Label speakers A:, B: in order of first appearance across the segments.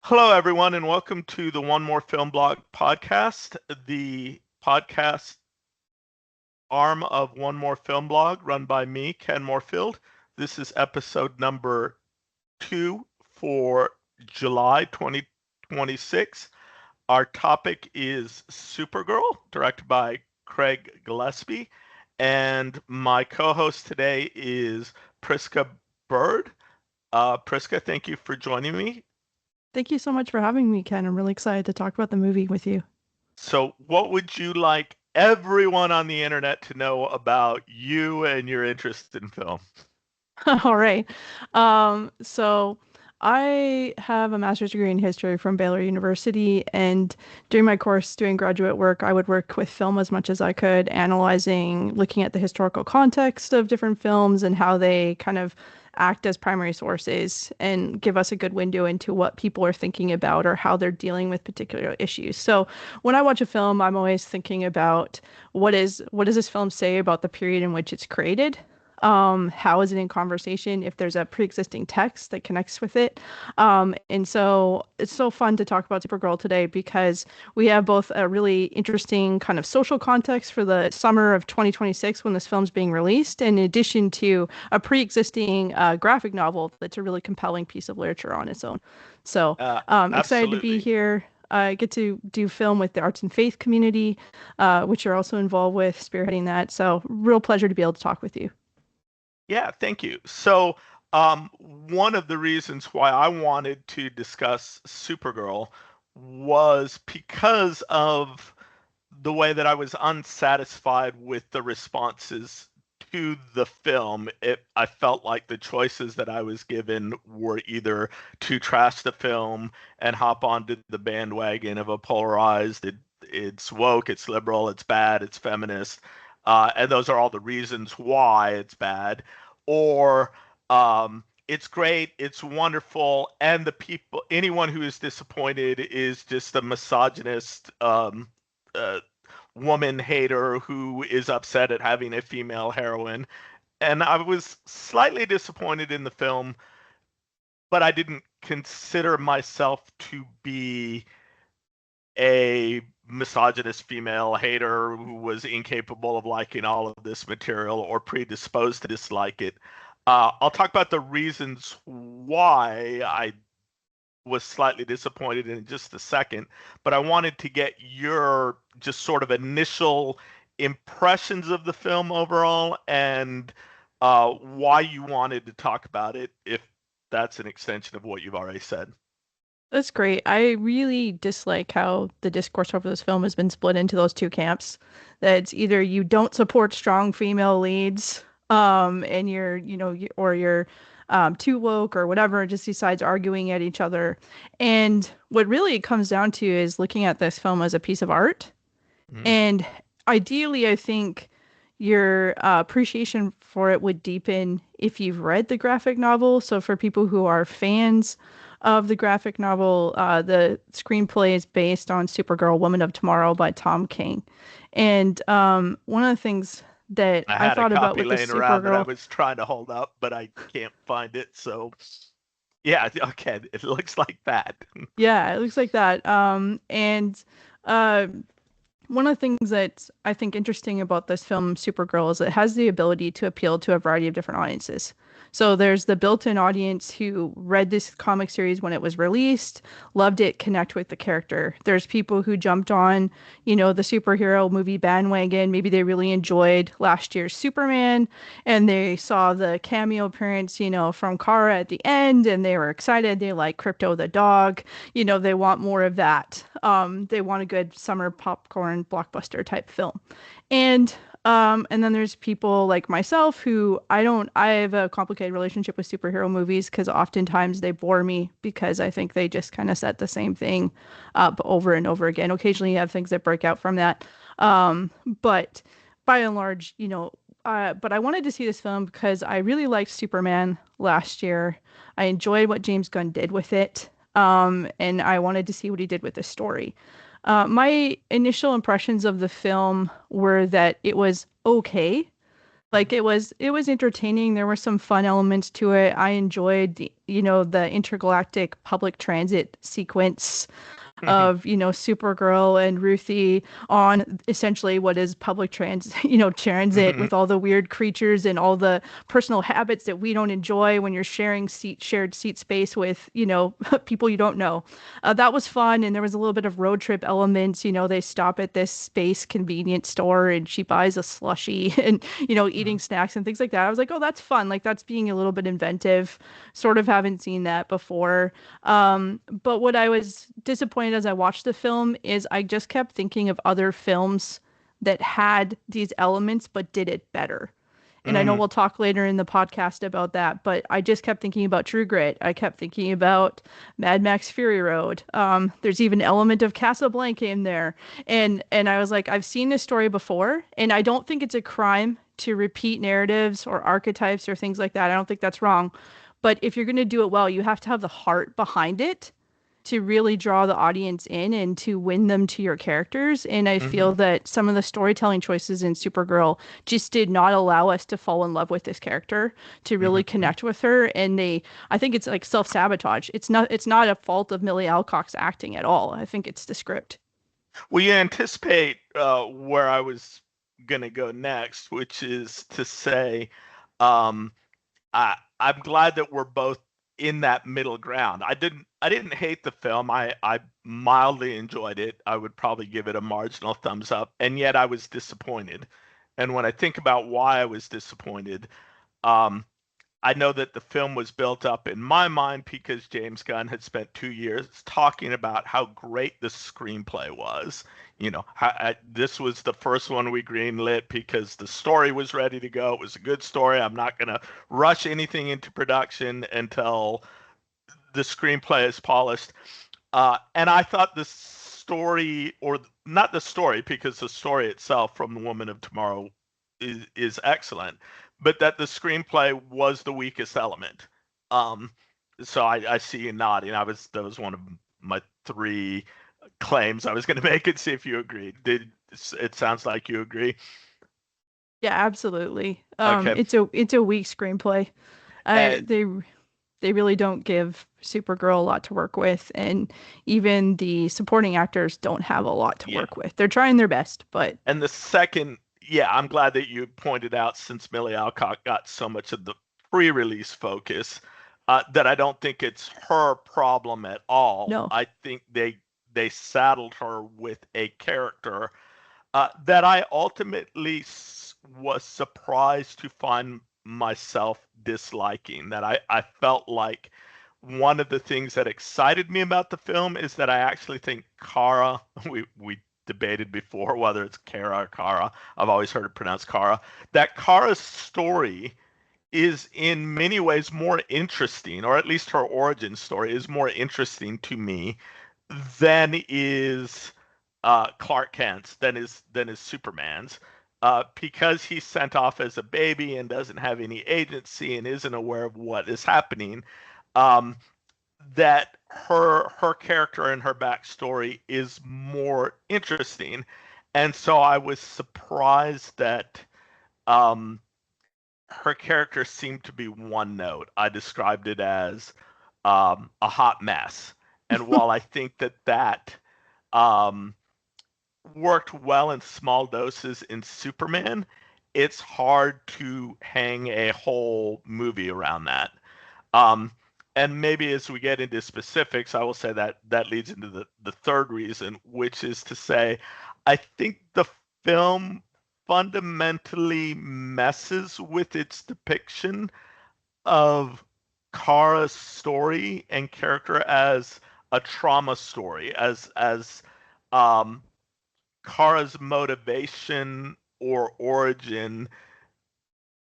A: Hello, everyone, and welcome to the One More Film Blog podcast, the podcast arm of One More Film Blog, run by me, Ken Moorfield. This is episode number 2 for July 2026. Our topic is Supergirl, directed by Craig Gillespie, and my co-host today is Prisca Bird. Prisca, thank you for joining me.
B: Thank you so much for having me, Ken. I'm really excited to talk about the movie with you.
A: So, what would you like everyone on the internet to know about you and your interest in film?
B: All right. So I have a master's degree in history from Baylor University, and during my course doing graduate work, I would work with film as much as I could, analyzing, looking at the historical context of different films and how they kind of act as primary sources and give us a good window into what people are thinking about or how they're dealing with particular issues. So when I watch a film, I'm always thinking about what does this film say about the period in which it's created? How is it in conversation if there's a pre-existing text that connects with it? And so it's so fun to talk about Supergirl today because we have both a really interesting kind of social context for the summer of 2026 when this film's being released, in addition to a pre-existing graphic novel that's a really compelling piece of literature on its own. So excited to be
A: Absolutely.
B: here. I get to do film with the arts and faith community, which you're also involved with, spearheading that. So real pleasure to be able to talk with you.
A: Yeah, thank you. So, one of the reasons why I wanted to discuss Supergirl was because of the way that I was unsatisfied with the responses to the film. I felt like the choices that I was given were either to trash the film and hop onto the bandwagon of a polarized, it's woke, it's liberal, it's bad, it's feminist, and those are all the reasons why it's bad, or it's great, it's wonderful, and the people, anyone who is disappointed is just a misogynist, uh, woman hater who is upset at having a female heroine. And I was slightly disappointed in the film, but I didn't consider myself to be a misogynist female hater who was incapable of liking all of this material or predisposed to dislike it. I'll talk about the reasons why I was slightly disappointed in just a second, but I wanted to get your just sort of initial impressions of the film overall and why you wanted to talk about it, if that's an extension of what you've already said.
B: That's great. I really dislike how the discourse over this film has been split into those two camps. That it's either you don't support strong female leads, and or you're too woke or whatever, just decides arguing at each other. And what really it comes down to is looking at this film as a piece of art.
A: Mm-hmm.
B: And ideally, I think your appreciation for it would deepen if you've read the graphic novel. So, for people who are fans of the graphic novel, the screenplay is based on Supergirl, Woman of Tomorrow by Tom King. And one of the things that
A: I
B: I
A: had a
B: thought about
A: copy
B: with the
A: laying around that I
B: Supergirl,
A: was trying to hold up, but I can't find it. So, yeah, okay, it looks like that.
B: yeah, it looks like that. And uh, one of the things that I think interesting about this film, Supergirl, is it has the ability to appeal to a variety of different audiences. So there's the built-in audience who read this comic series when it was released, loved it, connect with the character. There's people who jumped on, the superhero movie bandwagon. Maybe they really enjoyed last year's Superman and they saw the cameo appearance, from Kara at the end and they were excited. They like Crypto the dog. They want more of that. They want a good summer popcorn blockbuster type film. And and then there's people like myself who I have a complicated relationship with superhero movies because oftentimes they bore me because I think they just kind of set the same thing up over and over again. Occasionally you have things that break out from that. But by and large, but I wanted to see this film because I really liked Superman last year. I enjoyed what James Gunn did with it. And I wanted to see what he did with the story. My initial impressions of the film were that it was okay. Like it was entertaining. There were some fun elements to it. I enjoyed the intergalactic public transit sequence of, Supergirl and Ruthie on essentially what is public transit with all the weird creatures and all the personal habits that we don't enjoy when you're shared seat space with, people you don't know. That was fun. And there was a little bit of road trip elements. They stop at this space convenience store and she buys a slushie and, eating snacks and things like that. I was like, oh, that's fun. Like that's being a little bit inventive. Sort of haven't seen that before. But what I was disappointed as I watched the film is I just kept thinking of other films that had these elements but did it better. And I know
A: Mm,
B: we'll talk later in the podcast about that, but I just kept thinking about True Grit. I kept thinking about Mad Max Fury Road. There's even an element of Casablanca in there. And I was like, I've seen this story before, and I don't think it's a crime to repeat narratives or archetypes or things like that. I don't think that's wrong. But if you're going to do it well, you have to have the heart behind it to really draw the audience in and to win them to your characters. And I
A: hmm
B: feel that some of the storytelling choices in Supergirl just did not allow us to fall in love with this character, to really
A: hmm
B: connect with her. And I think it's like self-sabotage. It's not a fault of Millie Alcock's acting at all. I think it's the script.
A: Well, you anticipate where I was gonna go next, which is to say, um, I'm glad that we're both in that middle ground. I didn't hate the film. I mildly enjoyed it. I would probably give it a marginal thumbs up, and yet I was disappointed. And when I think about why I was disappointed, um, I know that the film was built up in my mind because James Gunn had spent 2 years talking about how great the screenplay was. This was the first one we greenlit because the story was ready to go. It was a good story. I'm not going to rush anything into production until the screenplay is polished. And I thought the story, or not the story, because the story itself from The Woman of Tomorrow is excellent, but that the screenplay was the weakest element. Um, so I see you nodding. That was one of my three claims I was going to make and see if you agreed. It sounds like you agree?
B: Yeah, absolutely.
A: Okay.
B: It's a weak screenplay. I
A: And
B: they really don't give Supergirl a lot to work with, and even the supporting actors don't have a lot to
A: yeah,
B: work with. They're trying their best, but
A: and the second, yeah, I'm glad that you pointed out since Millie Alcock got so much of the pre-release focus, that I don't think it's her problem at all.
B: no.
A: I think they saddled her with a character that I ultimately was surprised to find myself disliking. That I felt like one of the things that excited me about the film is that I actually think Kara, we debated before whether it's Kara or Kara. I've always heard it pronounced Kara. That Kara's story is in many ways more interesting, or at least her origin story is more interesting to me than is Clark Kent's, than is Superman's, because he's sent off as a baby and doesn't have any agency and isn't aware of what is happening. Um, that her character and her backstory is more interesting, and so I was surprised that um, her character seemed to be one note. I described it as a hot mess, and while I think that um, worked well in small doses in Superman, it's hard to hang a whole movie around that. Um, and maybe as we get into specifics, I will say that that leads into the third reason, which is to say, I think the film fundamentally messes with its depiction of Kara's story and character as a trauma story, as um, Kara's motivation or origin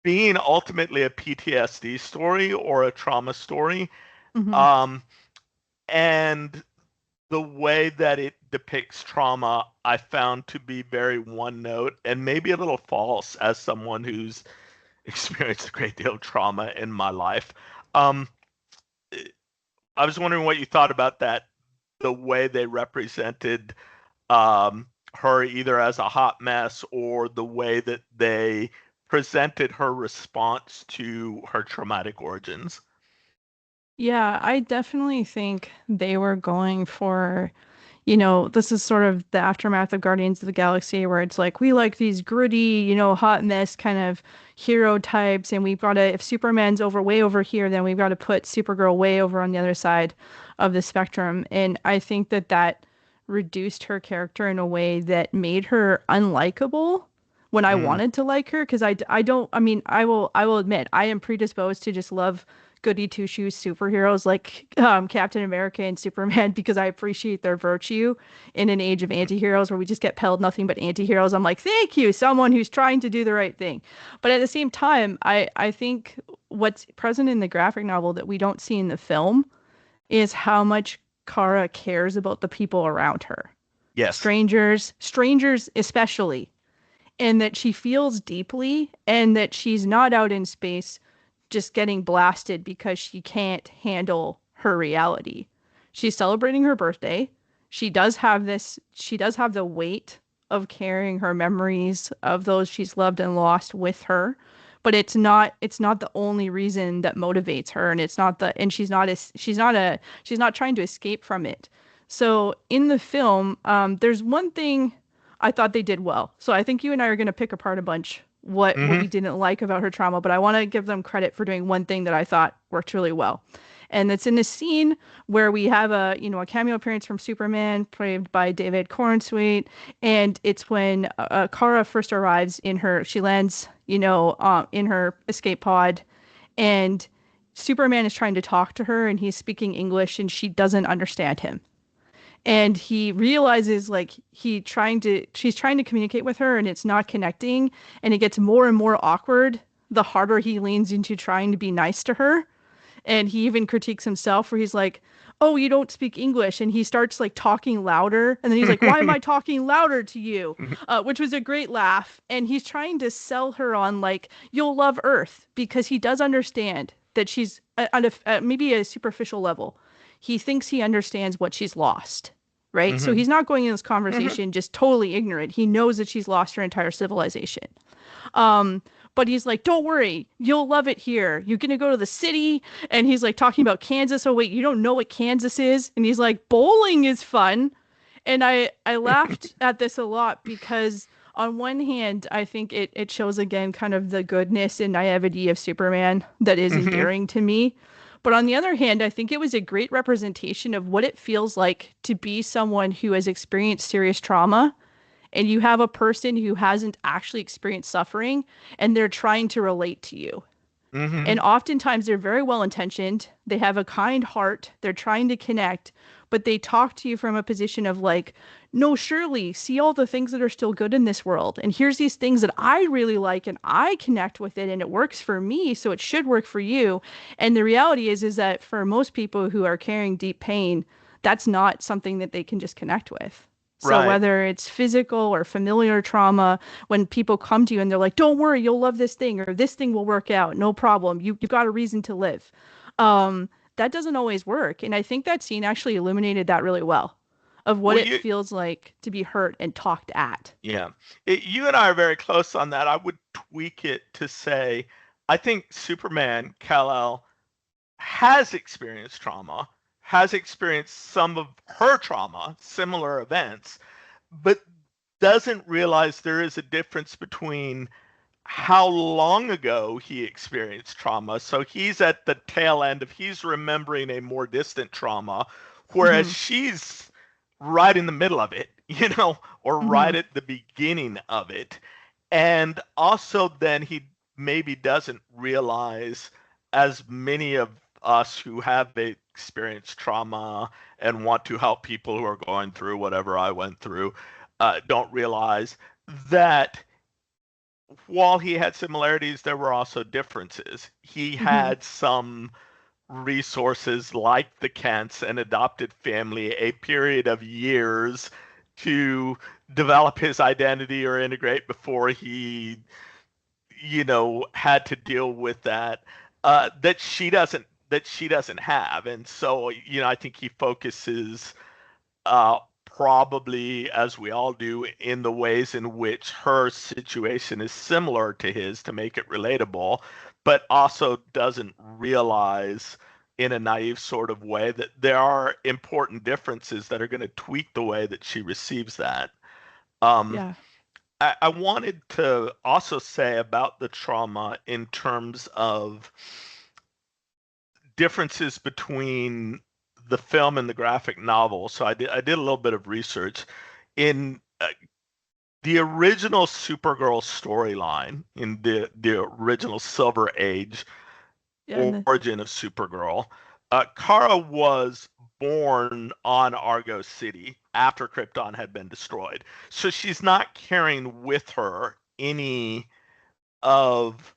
A: being ultimately a PTSD story or a trauma story.
B: Hmm.
A: Um, and the way that it depicts trauma, I found to be very one note and maybe a little false as someone who's experienced a great deal of trauma in my life. Um, I was wondering what you thought about that, the way they represented her either as a hot mess or the way that they presented her response to her traumatic origins.
B: Yeah, I definitely think they were going for, this is sort of the aftermath of Guardians of the Galaxy, where it's like, we like these gritty, hot mess kind of hero types, and we've got to, if Superman's way over here, then we've got to put Supergirl way over on the other side of the spectrum. And I think that that reduced her character in a way that made her unlikable when I
A: Mm,
B: wanted to like her, because I don't, I mean, I will admit, I am predisposed to just love goody two shoes superheroes like Captain America and Superman because I appreciate their virtue in an age of antiheroes where we just get peddled nothing but antiheroes. I'm like, thank you, someone who's trying to do the right thing. But at the same time, I think what's present in the graphic novel that we don't see in the film is how much Kara cares about the people around her.
A: yes.
B: Strangers especially, and that she feels deeply and that she's not out in space just getting blasted because she can't handle her reality. She's celebrating her birthday. She does have the weight of carrying her memories of those she's loved and lost with her, but it's not the only reason that motivates her, and it's not the and she's not trying to escape from it. So in the film, there's one thing I thought they did well. So I think you and I are going to pick apart a bunch what
A: Hmm.
B: we didn't like about her trauma, but I want to give them credit for doing one thing that I thought worked really well. And it's in a scene where we have a cameo appearance from Superman played by David Corenswet, and it's when Kara first arrives she lands in her escape pod, and Superman is trying to talk to her and he's speaking English and she doesn't understand him, and he realizes like she's trying to communicate with her and it's not connecting, and it gets more and more awkward the harder he leans into trying to be nice to her. And he even critiques himself where he's like, oh, you don't speak English, and he starts like talking louder, and then he's like, why am I talking louder to you, which was a great laugh. And he's trying to sell her on like, you'll love Earth, because he does understand that she's at maybe a superficial level, he thinks he understands what she's lost, right? So
A: Hmm.
B: he's not going in this
A: Hmm.
B: conversation just totally ignorant. He knows that she's lost her entire civilization. Um, but he's like, don't worry, you'll love it here. You're gonna go to the city. And he's like talking about Kansas. Oh wait, you don't know what Kansas is? And he's like, bowling is fun. And I laughed at this a lot because on one hand, I think it shows again kind of the goodness and naivety of Superman that is
A: Hmm.
B: endearing to me. But on the other hand, I think it was a great representation of what it feels like to be someone who has experienced serious trauma, and you have a person who hasn't actually experienced suffering and they're trying to relate to you. And
A: Hmm.
B: oftentimes they're very well intentioned. They have a kind heart. They're trying to connect, but they talk to you from a position of like, no, surely see all the things that are still good in this world. And here's these things that I really like and I connect with it and it works for me, so it should work for you. And the reality is that for most people who are carrying deep pain, that's not something that they can just connect with. So
A: Right.
B: whether it's physical or familiar trauma, when people come to you and they're like, "Don't worry, you'll love this thing," or "This thing will work out, no problem. You've got a reason to live." That doesn't always work, and I think that scene actually illuminated that really well, of what
A: Well,
B: it feels like to be hurt and talked at.
A: yeah. You and I are very close on that. I would tweak it to say, I think Superman, Kal-El, has experienced trauma, has experienced some of her trauma, similar events, but doesn't realize there is a difference between how long ago he experienced trauma. So he's at the tail end of he's remembering a more distant trauma, whereas
B: Hmm.
A: she's right in the middle of it, or right
B: Hmm.
A: at the beginning of it. And also, then he maybe doesn't realize, as many of us who have experienced trauma and want to help people who are going through whatever I went through, don't realize that while he had similarities, there were also differences. He
B: Hmm.
A: had some resources like the Kents, an adopted family, a period of years to develop his identity or integrate before he, had to deal with that, that she doesn't have. And so, I think he focuses probably, as we all do, in the ways in which her situation is similar to his to make it relatable, but also doesn't realize in a naive sort of way that there are important differences that are going to tweak the way that she receives that. Um,
B: Yeah.
A: I wanted to also say about the trauma in terms of differences between the film and the graphic novel. So I did a little bit of research in the original Supergirl storyline in the original Silver Age
B: Yeah.
A: origin of Supergirl. Kara was born on Argo City after Krypton had been destroyed, so she's not carrying with her any of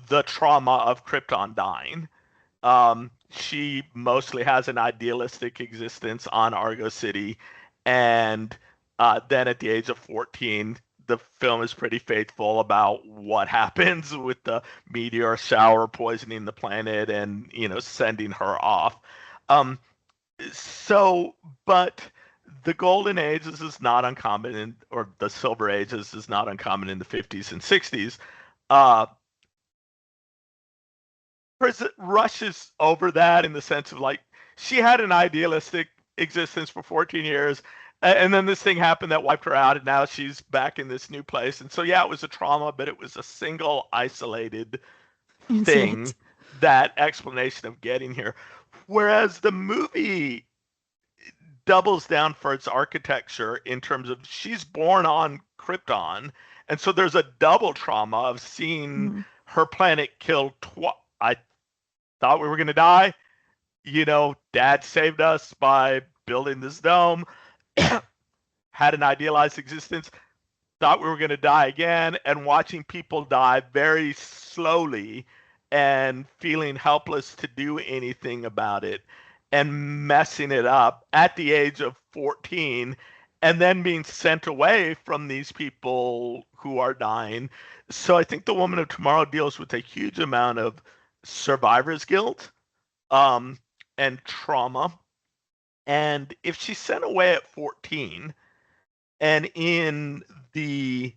A: the trauma of Krypton dying. She mostly has an idealistic existence on Argo City, and then at the age of 14, the film is pretty faithful about what happens with the meteor shower poisoning the planet and sending her off. Um, so, but the Golden Ages is not uncommon or the Silver Ages is not uncommon in the 50s and 60s. Uh, rushes over that in the sense of like she had an idealistic existence for 14 years and then this thing happened that wiped her out and now she's back in this new place, and so yeah, it was a trauma, but it was a single isolated thing,
B: Incident.
A: that explanation of getting here, whereas the movie doubles down for its architecture in terms of she's born on Krypton, and so there's a double trauma of seeing
B: Mhm.
A: her planet killed twice. I thought we were going to die. Dad saved us by building this dome, had an idealized existence, thought we were going to die again, and watching people die very slowly and feeling helpless to do anything about it and messing it up at the age of 14 and then being sent away from these people who are dying. So I think The Woman of Tomorrow deals with a huge amount of survivor's guilt, um, and trauma. And if she's sent away at 14, and the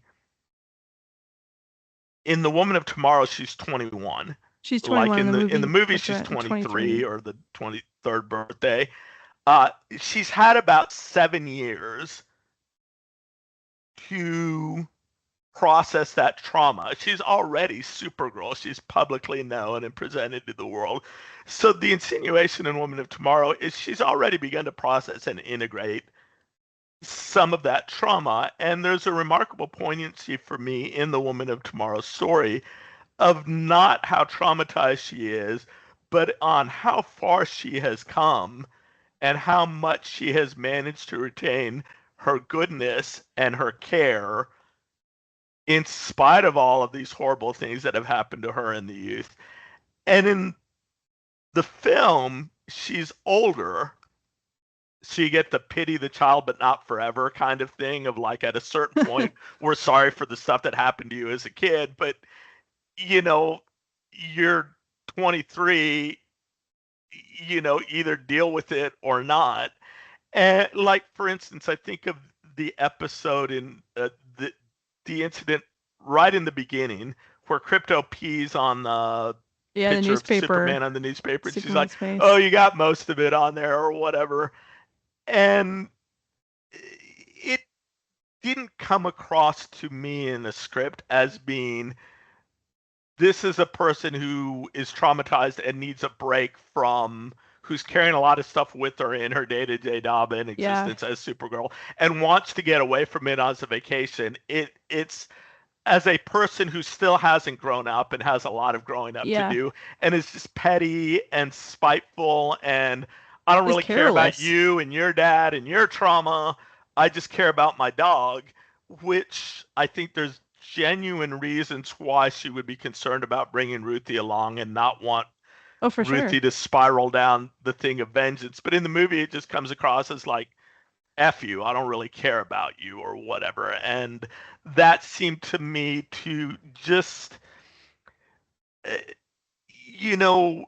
A: the Woman of Tomorrow she's 21,
B: She's
A: like
B: 21 in the
A: in the
B: movie.
A: movie
B: Puts her
A: she's
B: at
A: 23
B: 23.
A: or the 23rd birthday. She's had about 7 years to process that trauma. She's already Supergirl. She's publicly known and presented to the world. So the insinuation in Woman of Tomorrow is she's already begun to process and integrate some of that trauma. And there's a remarkable poignancy for me in the Woman of Tomorrow story of not how traumatized she is, but on how far she has come and how much she has managed to retain her goodness and her care in spite of all of these horrible things that have happened to her in the youth. And in the film, she's older, so you get the pity the child but not forever kind of thing of like at a certain point we're sorry for the stuff that happened to you as a kid, but you know you're 23, either deal with it or not. And like for instance, I think of the episode in the incident right in the beginning where Crypto pees on the
B: Yeah, the
A: picture of
B: newspaper.
A: Superman on the newspaper, and she's like,
B: Superman's
A: "Oh,
B: face.
A: you got most of it on there or whatever." And it didn't come across to me in the script as being this is a person who is traumatized and needs a break from who's carrying a lot of stuff with her in her day-to-day job and
B: Yeah.
A: existence as Supergirl and wants to get away from it as a vacation. It's as a person who still hasn't grown up and has a lot of growing up to
B: Yeah.
A: do and is just petty and spiteful and I don't
B: Just
A: really care about
B: careless.
A: you and your dad and your trauma. I just care about my dog, which I think there's genuine reasons why she would be concerned about bringing Ruthie along and not want
B: Oh, for sure.
A: Ruthie to spiral down the thing of vengeance. But in the movie, it just comes across as like, F you, I don't really care about you or whatever. And that seemed to me to just, uh, you know,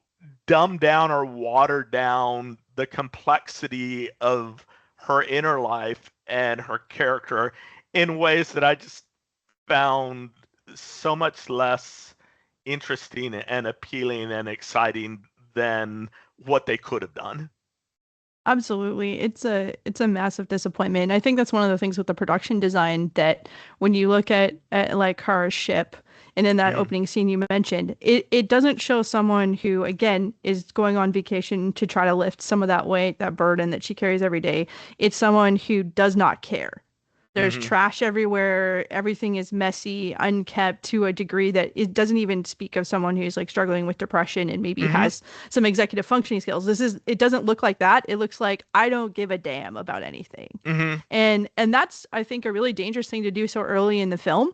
A: dumb down or water down the complexity of her inner life and her character in ways that I just found so much less interesting and appealing and exciting than what they could have done.
B: Absolutely. It's a massive disappointment. And I think that's one of the things with the production design that when you look at like Kara's ship and in that
A: Hmm.
B: opening scene you mentioned, it doesn't show someone who again is going on vacation to try to lift some of that weight, that burden that she carries every day. It's someone who does not care. There's
A: Hmm.
B: trash everywhere. Everything is messy, unkept to a degree that it doesn't even speak of someone who's like struggling with depression and maybe
A: Hmm.
B: has some executive functioning skills. It doesn't look like that. It looks like I don't give a damn about anything.
A: Hmm.
B: And that's I think a really dangerous thing to do so early in the film.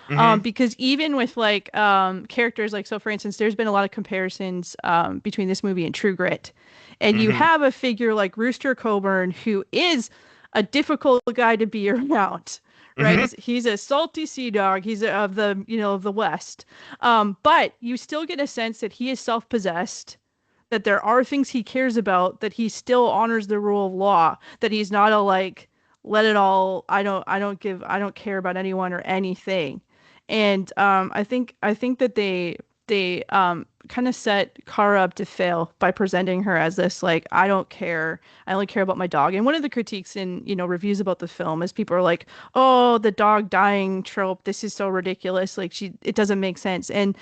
A: Hmm.
B: Because even with like characters like so for instance, there's been a lot of comparisons between this movie and True Grit. And you
A: Hmm.
B: have a figure like Rooster Coburn who is a difficult guy to be around, right?
A: Hmm.
B: He's a salty sea dog. He's of the, you know, of the West. But you still get a sense that he is self-possessed, that there are things he cares about, that he still honors the rule of law, that he's not a like let it all I don't care about anyone or anything. And I think that they kind of set Kara up to fail by presenting her as this like I don't care, I only care about my dog. And one of the critiques in reviews about the film is people are like, oh, the dog dying trope, this is so ridiculous, like she it doesn't make sense. And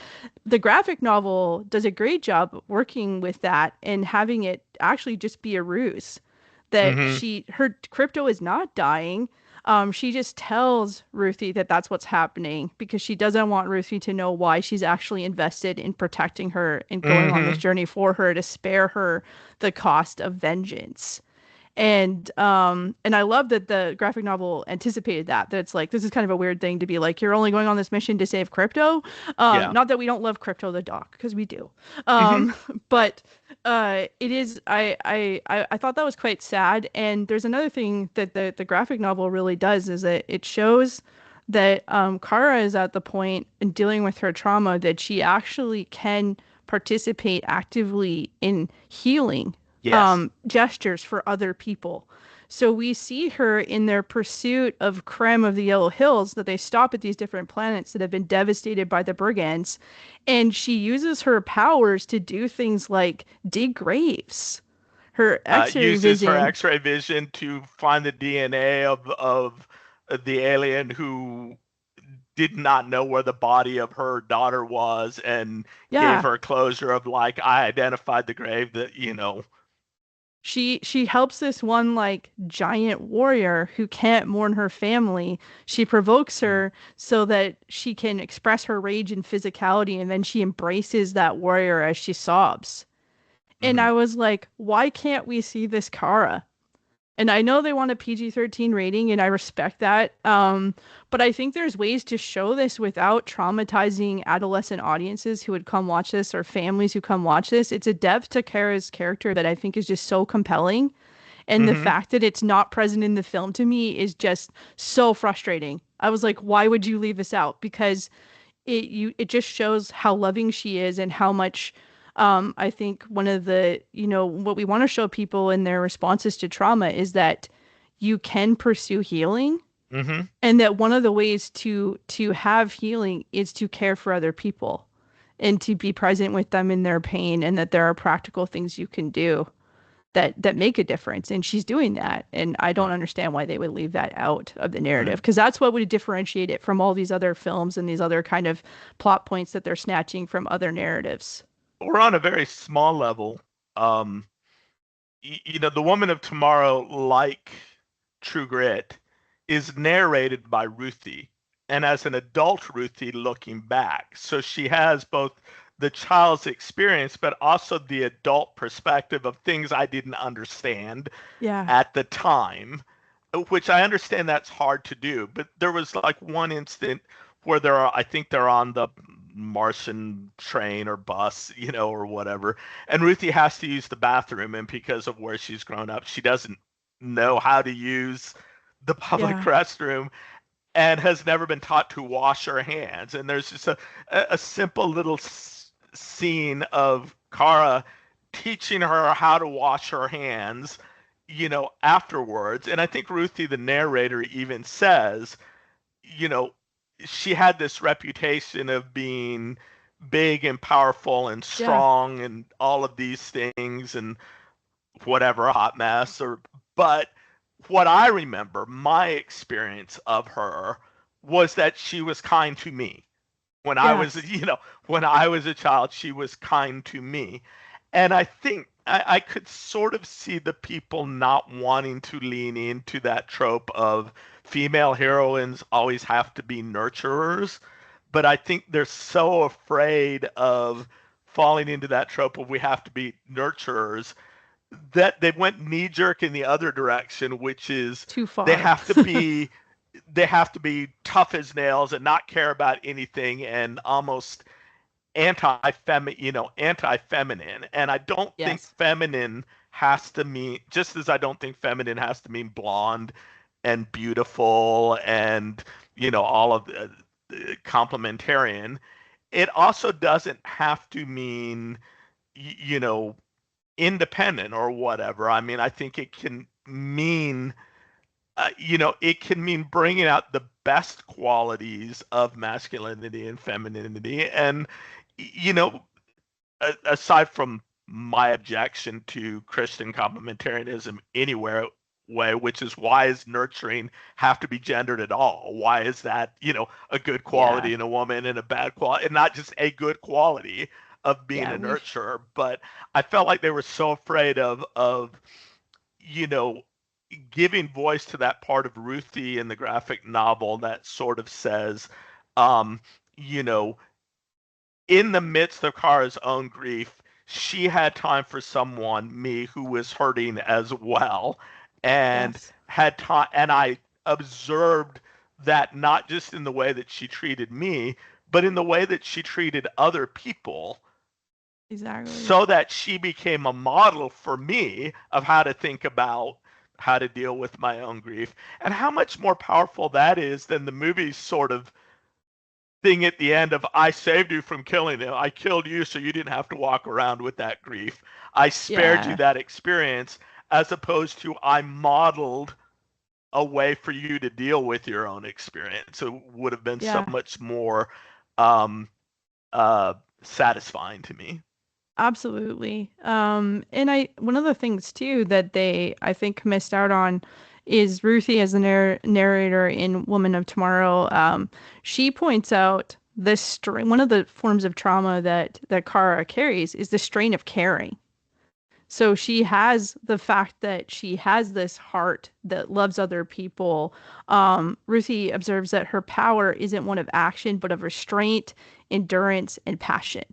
B: the graphic novel does a great job working with that and having it actually just be a ruse that
A: Hmm.
B: her crypto is not dying. She just tells Ruthie that that's what's happening because she doesn't want Ruthie to know why she's actually invested in protecting her and going on this
A: Hmm.
B: journey for her to spare her the cost of vengeance. And I love that the graphic novel anticipated that it's like this is kind of a weird thing to be like you're only going on this mission to save crypto.
A: Yeah.
B: Not that we don't love Crypto the dog because we do.
A: Hmm.
B: But it is I thought that was quite sad. And there's another thing that the graphic novel really does is that it shows that Kara is at the point in dealing with her trauma that she actually can participate actively in healing
A: Yes.
B: gestures for other people. So we see her in their pursuit of Krem of the Yellow Hills that they stop at these different planets that have been devastated by the brigands. And she uses her powers to do things like dig graves. Her X-ray
A: Uses her
B: vision.
A: X-ray vision to find the DNA of the alien who did not know where the body of her daughter was and gave
B: Yeah,
A: her closure of like I identified the grave that
B: she helps this one like giant warrior who can't mourn her family. She provokes
A: Mhm.
B: her so that she can express her rage and physicality, and then she embraces that warrior as she sobs. And
A: Mhm.
B: I was like, why can't we see this Kara? And I know they want a PG-13 rating, and I respect that. But I think there's ways to show this without traumatizing adolescent audiences who would come watch this or families who come watch this. It's a depth to Kara's character that I think is just so compelling. And the
A: Mhm.
B: fact that it's not present in the film to me is just so frustrating. I was like, why would you leave this out? Because it just shows how loving she is and how much I think one of the what we want to show people in their responses to trauma is that you can pursue healing
A: Mhm.
B: and that one of the ways to have healing is to care for other people and to be present with them in their pain and that there are practical things you can do that make a difference and she's doing that and I don't
A: Right.
B: understand why they would leave that out of the narrative
A: Right.
B: because that's what would differentiate it from all these other films and these other kind of plot points that they're snatching from other narratives.
A: Or on a very small level, um, the Woman of Tomorrow, like True Grit, is narrated by Ruthie, and as an adult Ruthie looking back. So she has both the child's experience, but also the adult perspective of things I didn't understand
B: Yeah.
A: at the time, which I understand that's hard to do. But there was like one instant where I think they're on the Martian train or bus, or whatever, and Ruthie has to use the bathroom, and because of where she's grown up, she doesn't know how to use the public
B: Yeah.
A: restroom and has never been taught to wash her hands. And there's just a simple little scene of Kara teaching her how to wash her hands afterwards. And I think Ruthie, the narrator, even says, you know, she had this reputation of being big and powerful and
B: Yeah.
A: strong and all of these things and whatever, hot mess. But what I remember, my experience of her was that she was kind to me. When I was,
B: Yes.
A: when I was a child, she was kind to me. And I think I could sort of see the people not wanting to lean into that trope of female heroines always have to be nurturers. But I think they're so afraid of falling into that trope of we have to be nurturers that they went knee jerk in the other direction, which is
B: Too
A: they
B: far.
A: have to be they have to be tough as nails and not care about anything and almost anti-feminine. And I don't think
B: Yes.
A: feminine has to mean, just as I don't think feminine has to mean blonde and beautiful and all of the complementarian. It also doesn't have to mean you know independent or whatever. I mean, I think it can mean bringing out the best qualities of masculinity and femininity. And, you know, aside from my objection to Christian complementarianism anywhere way, which is why is nurturing have to be gendered at all? Why is that, a good
B: Yeah.
A: quality in a woman and a bad quality, and not just a good quality of being
B: Yeah.
A: a
B: We.
A: nurturer? But I felt like they were so afraid of you know giving voice to that part of Ruthie in the graphic novel that sort of says, um, you know, in the midst of Kara's own grief, she had time for someone, me, who was hurting as well, and
B: Yes.
A: had time. And I observed that not just in the way that she treated me, but in the way that she treated other people,
B: Exactly.
A: so that she became a model for me of how to think about how to deal with my own grief and how much more powerful that is than the movie's sort of thing at the end of I saved you from killing him. I killed you so you didn't have to walk around with that grief. I spared you
B: Yeah.
A: that experience as opposed to I modeled a way for you to deal with your own experience. It would have been so
B: Yeah.
A: much more um, uh, satisfying to me.
B: Absolutely. And I one of the things too that they I think missed out on is Ruthie as the narrator in Woman of Tomorrow. She points out this strain. One of the forms of trauma that Kara carries is the strain of caring. So she has the fact that she has this heart that loves other people. Ruthie observes that her power isn't one of action, but of restraint, endurance, and passion.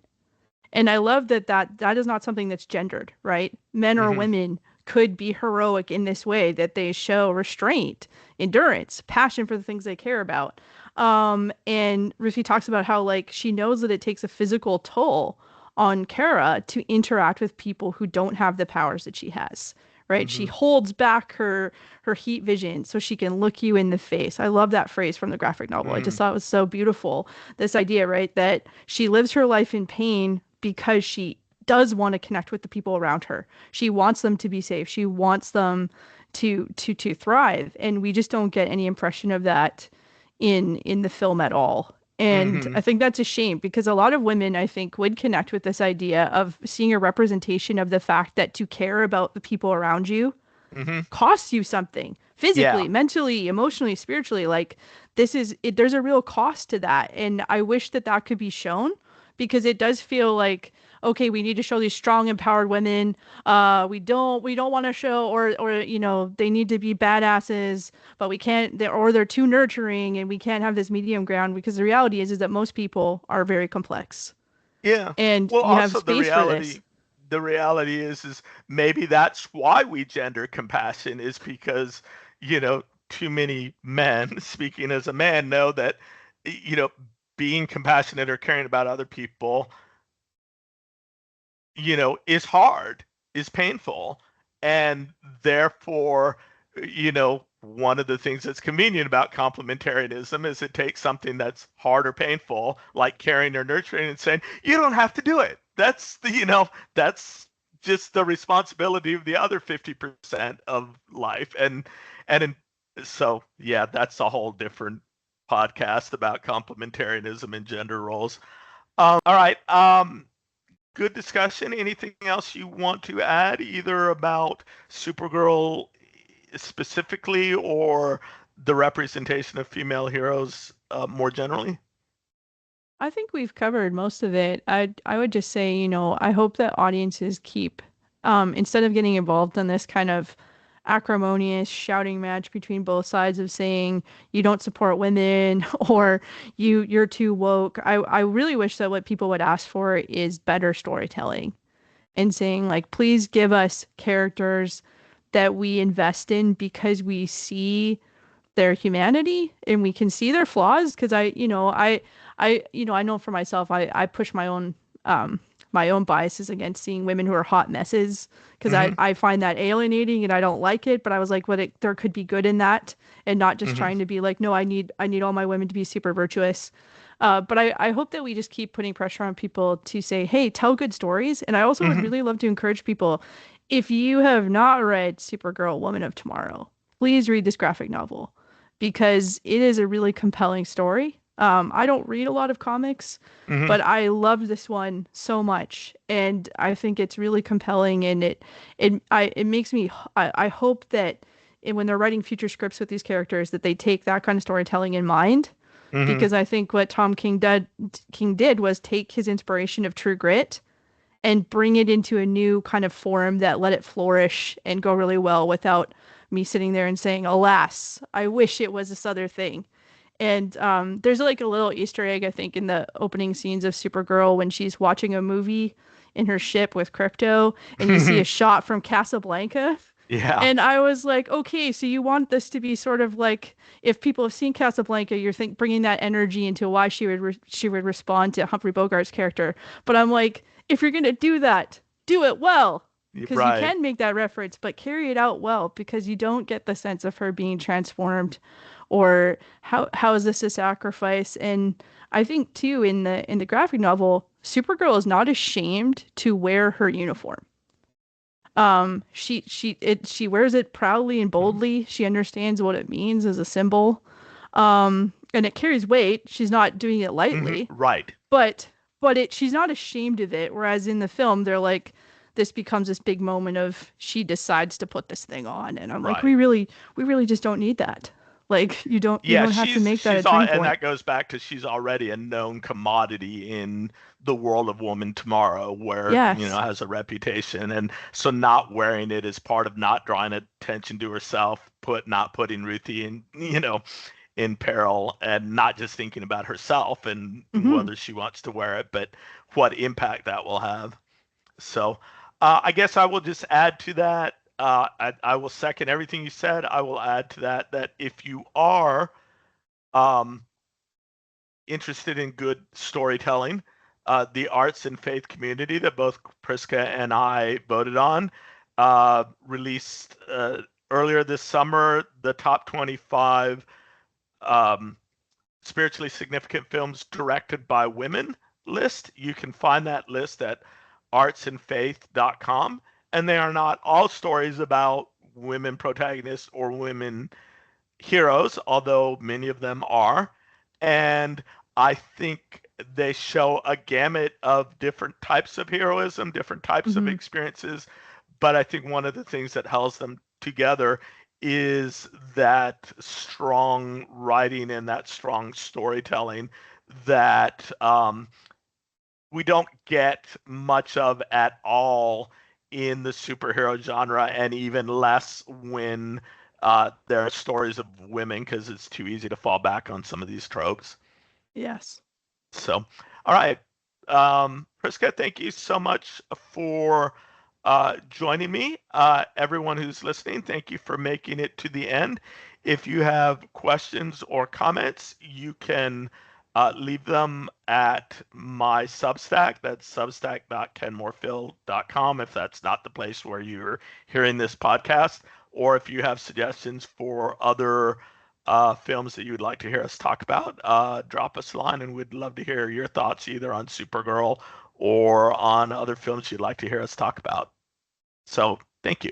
B: And I love that is not something that's gendered, right? Men or
A: Hmm.
B: women could be heroic in this way that they show restraint, endurance, passion for the things they care about. And Ruthie talks about how like she knows that it takes a physical toll on Kara to interact with people who don't have the powers that she has. Right? She
A: Hmm.
B: holds back her heat vision so she can look you in the face. I love that phrase from the graphic novel. I just
A: Hmm.
B: thought it was so beautiful. This idea, right, that she lives her life in pain because she does want to connect with the people around her. She wants them to be safe. She wants them to thrive, and we just don't get any impression of that in the film at all. And
A: Hmm.
B: I think that's a shame because a lot of women, I think, would connect with this idea of seeing a representation of the fact that to care about the people around you
A: Hmm.
B: costs you something
A: Yeah.
B: physically, mentally, emotionally, spiritually. Like this is it, there's a real cost to that, and I wish that that could be shown because it does feel like okay, we need to show these strong, empowered women. We don't want to show or they need to be badasses, but we can't. They're too nurturing, and we can't have this medium ground because the reality is that most people are very complex,
A: Yeah.
B: and
A: Well,
B: you have
A: also
B: space for this.
A: the reality is maybe that's why we gender compassion is because, too many men, speaking as a man, know that, you know, being compassionate or caring about other people, is hard, is painful. And therefore, one of the things that's convenient about complementarianism is it takes something that's hard or painful, like caring or nurturing, and saying, you don't have to do it. That's just the responsibility of the other 50% of life. And in, so yeah, that's a whole different podcast about complementarianism and gender roles. All right. Good discussion. Anything else you want to add, either about Supergirl specifically or the representation of female heroes more generally?
B: I think we've covered most of it. I would just say, I hope that audiences keep instead of getting involved in this kind of acrimonious shouting match between both sides of saying you don't support women or you're too woke. I really wish that what people would ask for is better storytelling and saying like please give us characters that we invest in because we see their humanity and we can see their flaws because I know for myself I push my own biases against seeing women who are hot messes because
A: Mm-hmm.
B: I find that alienating and I don't like it, but I was like there could be good in that and not just
A: Mm-hmm.
B: trying to be like no I need all my women to be super virtuous. But I hope that we just keep putting pressure on people to say, hey, tell good stories. And I also would
A: Mm-hmm.
B: really love to encourage people, if you have not read Supergirl, Woman of Tomorrow, please read this graphic novel because it is a really compelling story. I don't read a lot of comics,
A: Mm-hmm.
B: but I loved this one so much, and I think it's really compelling, and it makes me. I hope that when they're writing future scripts with these characters, that they take that kind of storytelling in mind,
A: Mm-hmm.
B: because I think what King did was take his inspiration of True Grit and bring it into a new kind of form that let it flourish and go really well without me sitting there and saying, "Alas, I wish it was this other thing." And there's like a little Easter egg, I think, in the opening scenes of Supergirl when she's watching a movie in her ship with Crypto, and you see a shot from Casablanca.
A: Yeah.
B: And I was like, okay, so you want this to be sort of like if people have seen Casablanca, you're bringing that energy into why she would respond to Humphrey Bogart's character. But I'm like, if you're gonna do that, do it well, because you
A: Right.
B: can make that reference, but carry it out well, because you don't get the sense of her being transformed, or how is this a sacrifice? And I think too in the graphic novel, Supergirl is not ashamed to wear her uniform. She wears it proudly and
A: Mm-hmm.
B: boldly. She understands what it means as a symbol. And it carries weight. She's not doing it
A: Mm-hmm.
B: lightly,
A: Right.
B: but she's not ashamed of it. Whereas in the film, they're like, this becomes this big moment of she decides to put this thing on, and I'm like,
A: Right.
B: we really just don't need that. Like you
A: Yeah,
B: don't have to make that a
A: she's all,
B: turning
A: and
B: point.
A: that goes back to she's already a known commodity in the world of Woman Tomorrow, where
B: Yes.
A: has a reputation, and so not wearing it is part of not drawing attention to herself, not putting Ruthie in in peril, and not just thinking about herself and
B: Mm-hmm.
A: whether she wants to wear it, but what impact that will have. So I guess I will just add to that. I will second everything you said. I will add to that that if you are um, interested in good storytelling, the arts and faith community that both Prisca and I voted on released earlier this summer the top 25 um, spiritually significant films directed by women list. You can find that list at artsandfaith.com. And they are not all stories about women protagonists or women heroes, although many of them are. And I think they show a gamut of different types of heroism, different types of
B: Mm-hmm.
A: experiences. But I think one of the things that holds them together is that strong writing and that strong storytelling that we don't get much of at all in the superhero genre, and even less when there are stories of women, because it's too easy to fall back on some of these tropes.
B: Yes.
A: So, all right. Prisca, thank you so much for joining me. Everyone who's listening, thank you for making it to the end. If you have questions or comments, you can leave them at my Substack. That's substack.kenmorephill.com if that's not the place where you're hearing this podcast. Or if you have suggestions for other films that you would like to hear us talk about, drop us a line and we'd love to hear your thoughts either on Supergirl or on other films you'd like to hear us talk about. So thank you.